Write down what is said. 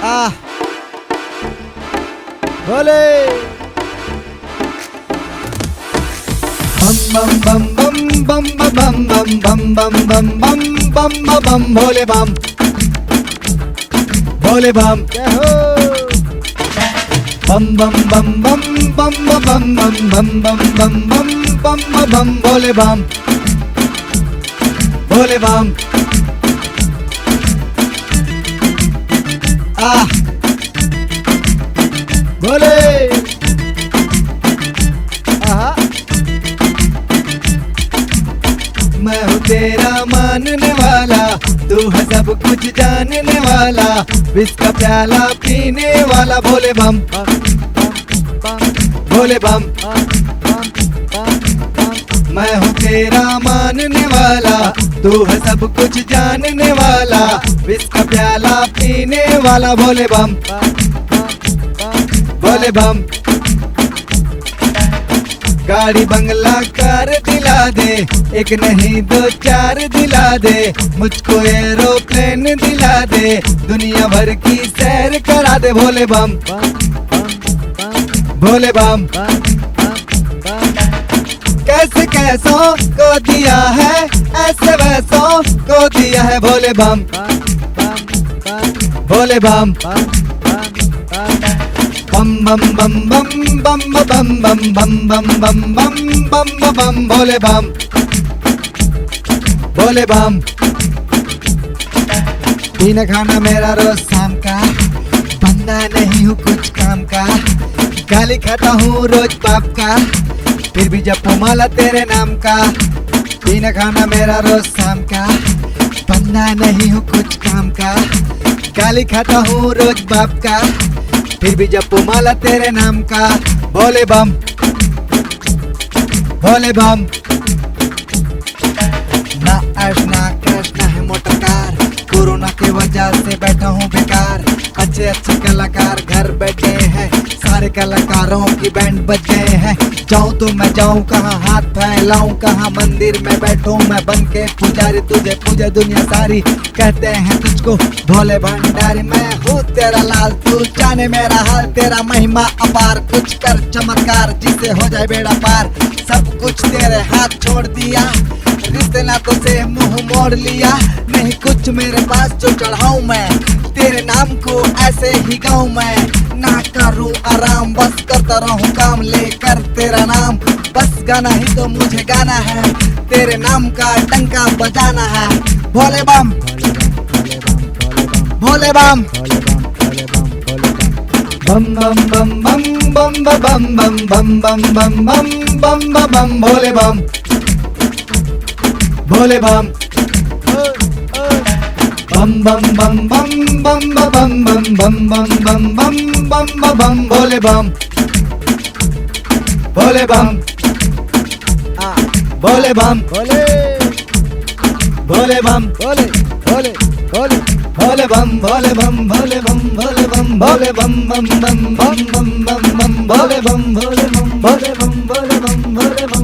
आह भोले बम बम बम बम बम बम बम बम बम बम बम बम बम भोले बम भोले बम जय हो बम बम बम बम बम बम बम बम बम बम बम बम बम भोले बम भोले बम आह भोले आहा मैं हूँ तेरा मानने वाला, तू है सब कुछ जानने वाला, विष का प्याला पीने वाला भोले बम भोले बम। मैं हूँ तेरा मानने वाला, तू है सब कुछ जानने वाला, विष का प्याला पीने वाला भोले बम भोले बम। गाड़ी बंगला कार दिला दे, एक नहीं दो चार दिला दे, मुझको एरोप्लेन दिला दे, दुनिया भर की सैर करा दे भोले बम भोले बम। कैसे कैसों को दिया है, ऐसे वैसों को दिया है भोले बम भोले बम बम बम बम बम बम बम बम बम बम बम बम बम बम भोले बम भोले बम। पीना खाना मेरा रोज शाम का, बंदा नहीं हूँ कुछ काम का, गाली खाता हूँ रोज बाप का, फिर भी जपो माला तेरे नाम का। पीना खाना मेरा रोज शाम का, बंदा नहीं हूँ कुछ काम का, गाली खाता हूँ रोज बाप का, फिर भी जपो माला तेरे नाम का भोले बम भोले बम। ना ऐश ना कैश ना है मोटर कार, कोरोना की वजह से बैठा हूँ बेकार, अच्छे अच्छे कलाकार घर बैठे हैं, सारे कलाकारों की बैंड बज गए हैं। जाऊँ तो मैं जाऊँ कहाँ, हाथ फैलाऊं कहाँ, मंदिर में बैठूं मैं बन के पुजारी, तुझे पूजे दुनिया सारी, कहते हैं तुझको भोले भंडारी। मैं हूँ तेरा लाल, तू जाने मेरा हाल, तेरा महिमा अपार, कुछ कर चमत्कार जिसे हो जाए बेड़ा पार। सब कुछ तेरे हाथ छोड़ दिया, रिश्ते नातों से मुंह मोड़ लिया, नहीं कुछ मेरे पास जो चढ़ाऊं मैं, तेरे नाम को ऐसे ही गाऊं मैं। ना करूं आराम बस करता रहूं काम, लेकर तेरा नाम बस गाना ही तो मुझे गाना है, तेरे नाम का डंका बजाना है भोले बम भोले बम बम बम बम बम बम बम बम बम बम बम बम बम बम भोले बम भोले बम बम बम बम बम बम बम बम बम बम बम बम बम बम भोले बम भोले बम भोले बम भोले भोले बम भोले भोले भोले भोले बम भोले बम भोले बम भोले बम भोले बम बम बम बम बम बम बम भोले बम भोले बम भोले बम भोले बम भोले बम